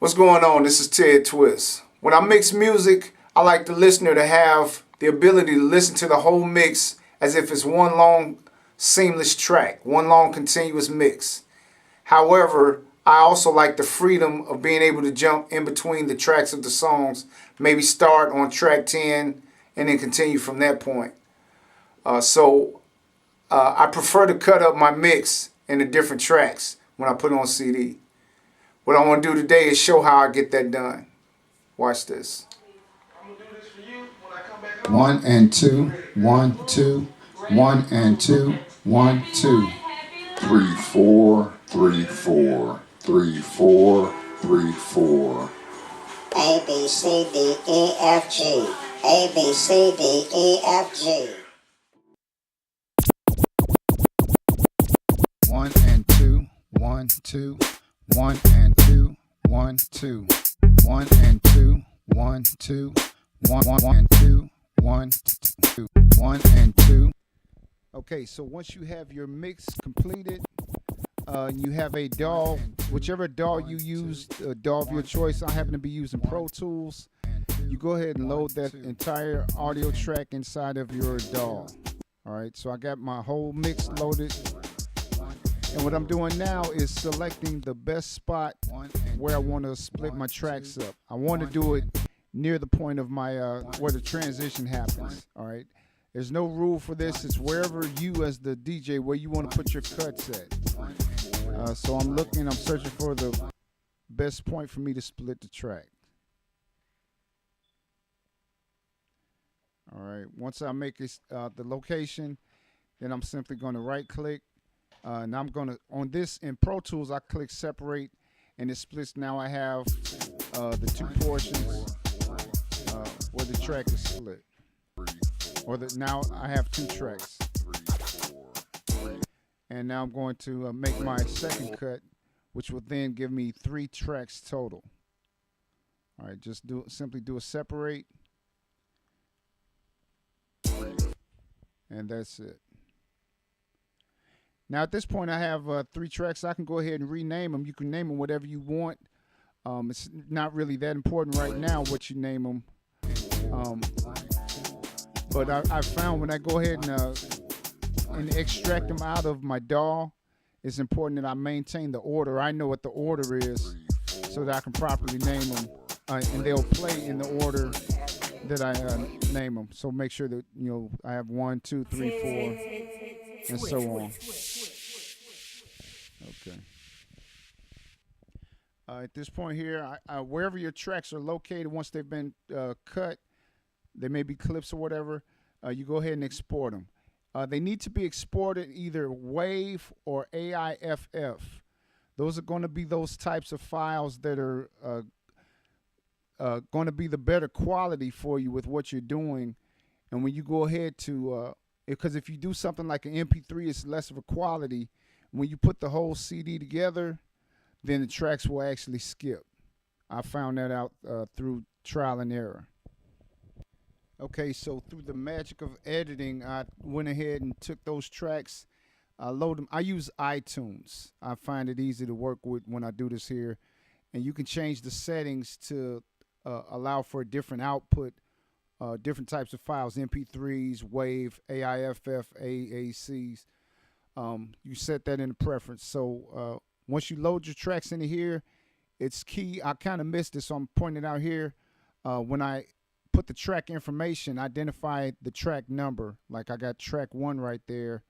What's going on? This is Twis. When I mix music, I like the listener to have the ability to listen to the whole mix as if it's one long seamless track, one long continuous mix. However, I also like the freedom of being able to jump in between the tracks of the songs, maybe start on track 10 and then continue from that point. I prefer to cut up my mix into different tracks when I put it on CD. What I want to do today is show how I get that done. Watch this. One and two, 1, 2, 1 and 2, 1, 2. 3 4 3 4 3 4 3 4. A B C D E F G. A B C D E F G. 1 and 2, 1, 2, 1 and 2, 1, 2. 1 and 2, 1, 2, 1 and 2, 1, 2, 1 and 2. Okay, so once you have your mix completed, you have a DAW, whichever DAW you use, DAW of your choice. I happen to be using Pro Tools. You go ahead and load that entire audio track inside of your DAW. All right, so I got my whole mix loaded. And what I'm doing now is selecting the best spot where I want to split my tracks up. I want to do it near the point of my where the transition happens. All right. There's no rule for this. It's wherever you, as the DJ, where you want to put your cuts at. So I'm searching for the best point for me to split the track. All right. Once I make it the location, then I'm simply going to right click. And I'm going to, on this in Pro Tools, I click separate and it splits. Now I have the two portions where the track is split. Now I have two tracks. And now I'm going to make my second cut, which will then give me 3 tracks total. All right, just simply do a separate. And that's it. Now at this point I have 3 tracks. I can go ahead and rename them. You can name them whatever you want. It's not really that important right now what you name them. But I found when I go ahead and extract them out of my DAW, it's important that I maintain the order. I know what the order is so that I can properly name them. And they'll play in the order that I name them. So make sure that, I have 1, 2, 3, 4, and so on. Okay. At this point here, wherever your tracks are located, once they've been cut, they may be clips or whatever, you go ahead and export them. They need to be exported either WAV or AIFF. Those are going to be those types of files that are going to be the better quality for you with what you're doing. And when you go ahead to, because if you do something like an MP3, it's less of a quality. When you put the whole CD together, then the tracks will actually skip. I found that out through trial and error. Okay, so through the magic of editing, I went ahead and took those tracks, load them. I use iTunes. I find it easy to work with when I do this here. And you can change the settings to allow for a different output, different types of files, MP3s, WAV, AIFF, AACs. You set that in the preference. So once you load your tracks into here, it's key. I kind of missed it, so I'm pointing it out here. When I put the track information, identify the track number. Like I got track 1 right there.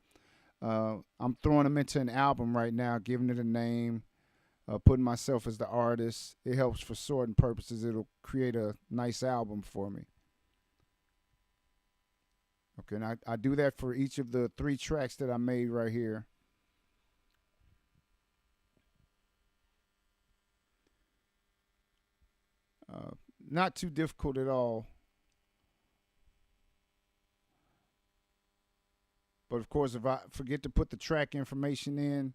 I'm throwing them into an album right now, giving it a name, putting myself as the artist. It helps for sorting purposes. It'll create a nice album for me. Okay, and I do that for each of the 3 tracks that I made right here. Not too difficult at all. But of course, if I forget to put the track information in,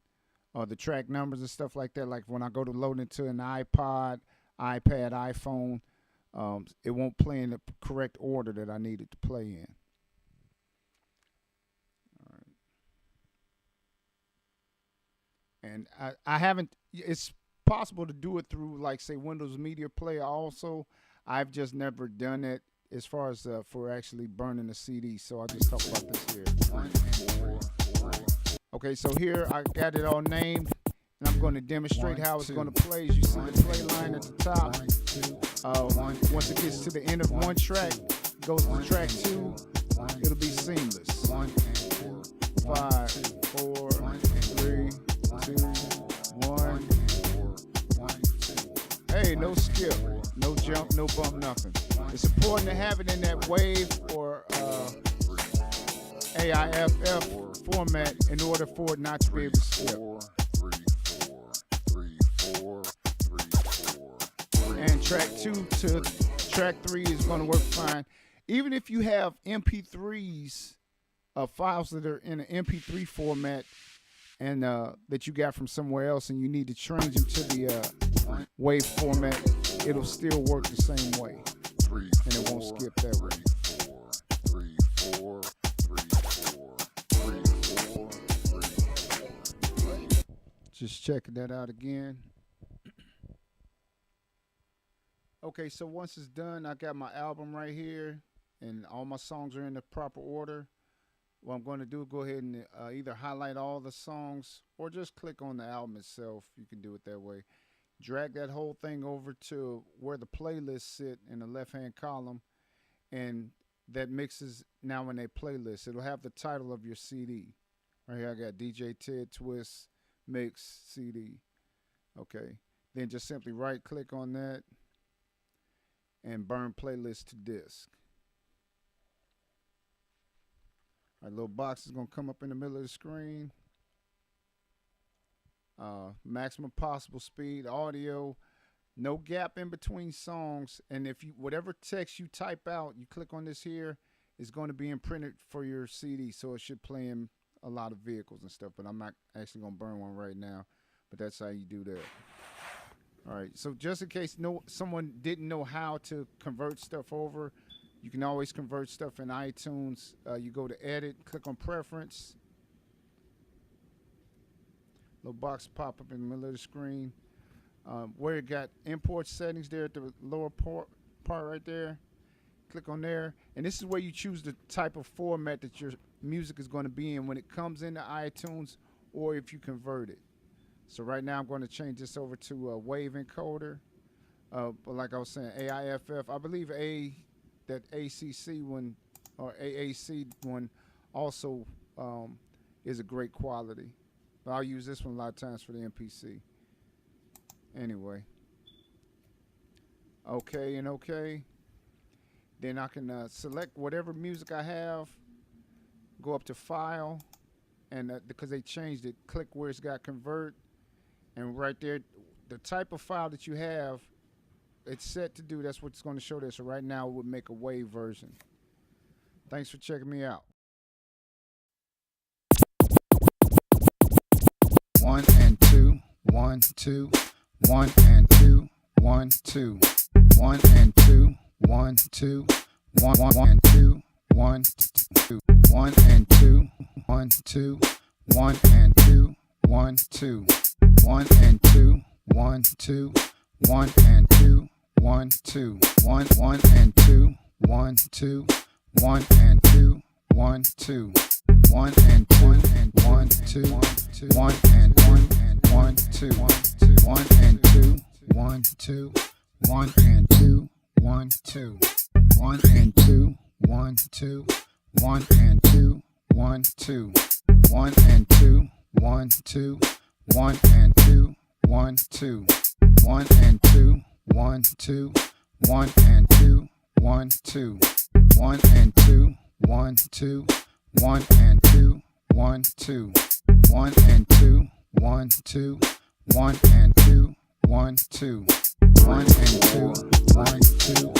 or the track numbers and stuff like that, like when I go to load into an iPod, iPad, iPhone, it won't play in the correct order that I need it to play in. And I haven't, it's possible to do it through, like, say, Windows Media Player also. I've just never done it as far as for actually burning the CD. So I'll just talk about this here. Okay, so here I got it all named, and I'm going to demonstrate how it's going to play. As you see the play line at the top. Once it gets to the end of one track, it goes to track 2. It'll be seamless. 5, 4, 3, 2, 1. Hey, no skip, no jump, no bump, nothing. It's important to have it in that wave or AIFF format in order for it not to be able to skip. And track 2 to track 3 is going to work fine. Even if you have MP3s, files that are in an MP3 format and that you got from somewhere else, and you need to change them to the wave format, it'll still work the same way, and it won't skip that way. Just checking that out again. Okay, so once it's done, I got my album right here, and all my songs are in the proper order. What I'm going to do is go ahead and either highlight all the songs or just click on the album itself. You can do it that way. Drag that whole thing over to where the playlists sit in the left-hand column, and that mixes now in a playlist. It'll have the title of your CD. Right here I got DJ Ted Twis Mix CD. Okay. Then just simply right-click on that and burn playlist to disk. Our little box is going to come up in the middle of the screen. Maximum possible speed, audio, no gap in between songs. And if you, whatever text you type out, you click on this here, it's going to be imprinted for your CD. So it should play in a lot of vehicles and stuff, but I'm not actually going to burn one right now, but that's how you do that. All right, so just in case someone didn't know how to convert stuff over, you can always convert stuff in iTunes. You go to Edit, click on Preference. Little box pop up in the middle of the screen. Where it got import settings there at the lower part right there. Click on there. And this is where you choose the type of format that your music is going to be in when it comes into iTunes or if you convert it. So right now I'm going to change this over to a wave encoder. But like I was saying, AIFF. I believe that ACC one or AAC one also is a great quality. But I'll use this one a lot of times for the MPC. Anyway. Okay and okay. Then I can select whatever music I have. Go up to File. And because they changed it, click where it's got Convert. And right there, the type of file that you have, it's set to do. That's what's going to show there. So right now, it would make a wave version. Thanks for checking me out. 1 and 2, 1, 2, 1 and 2, 1, 2, 1 and 2, 1, 2, 1, 1 and 2, 1, 2, 1 and 2, 1, 2, 1 and 2, 1, 2, 1 and 2, 1, 2, 1 and 2, 1, 2, 1, 1 and 2, 1, 2, 1 and 2, 1, 2, 1 and 2 and 1, 2, 1 and 1 and 1, 2, 1 and 2, 1, 2, 1 and 2, 1, 2, 1 and 2, 1, 2, 1 and 2, 1, 2, 1 and 2, 1, 2, 1 and 2, 1, 2, 1 and 2, 1, 2, 1 and 2, 1, 2, 1 and 2, 1, 2, 1 and 2, 1, 2, 1 and 2, 1, 2, 1 and 2, 1, 2, 1 and 2, 1, 2, 1 and 2, 1, 2, 1 and 2, 1, 2, 1 and 2, 1, 2, 1 and 2, 1, 2,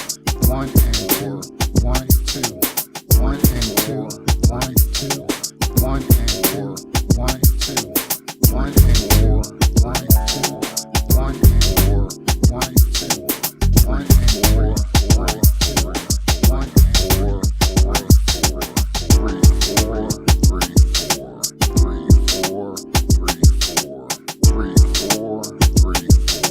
1 and 4, 1, 2, 1 and 4, 1, 2, 1 and 4, 1, 4, 3, 4, 3, 4, 3, 4, 3, 4, 3, 4, 3, 4.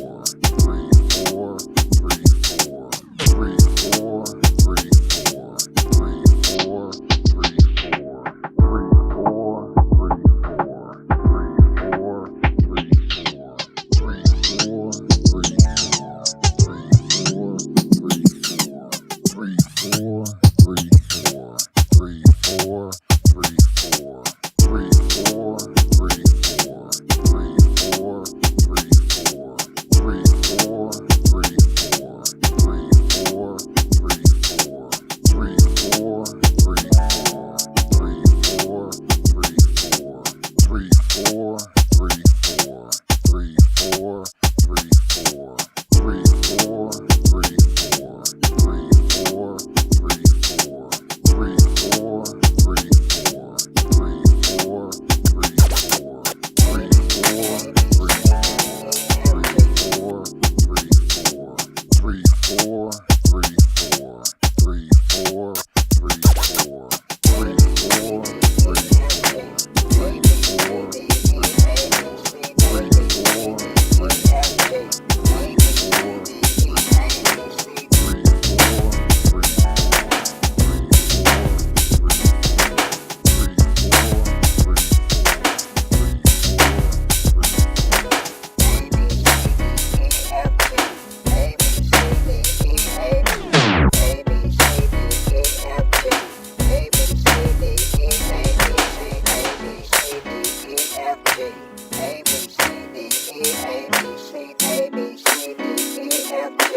C, A, B, C, D, E, F, G.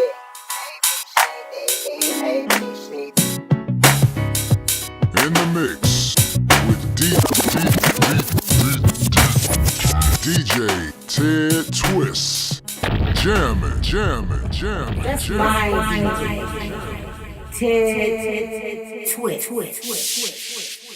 A, B, C, D, E, A, B, C, D. In the mix with DJ Ted Twis. Jamming. That's my DJ. Ted Twis.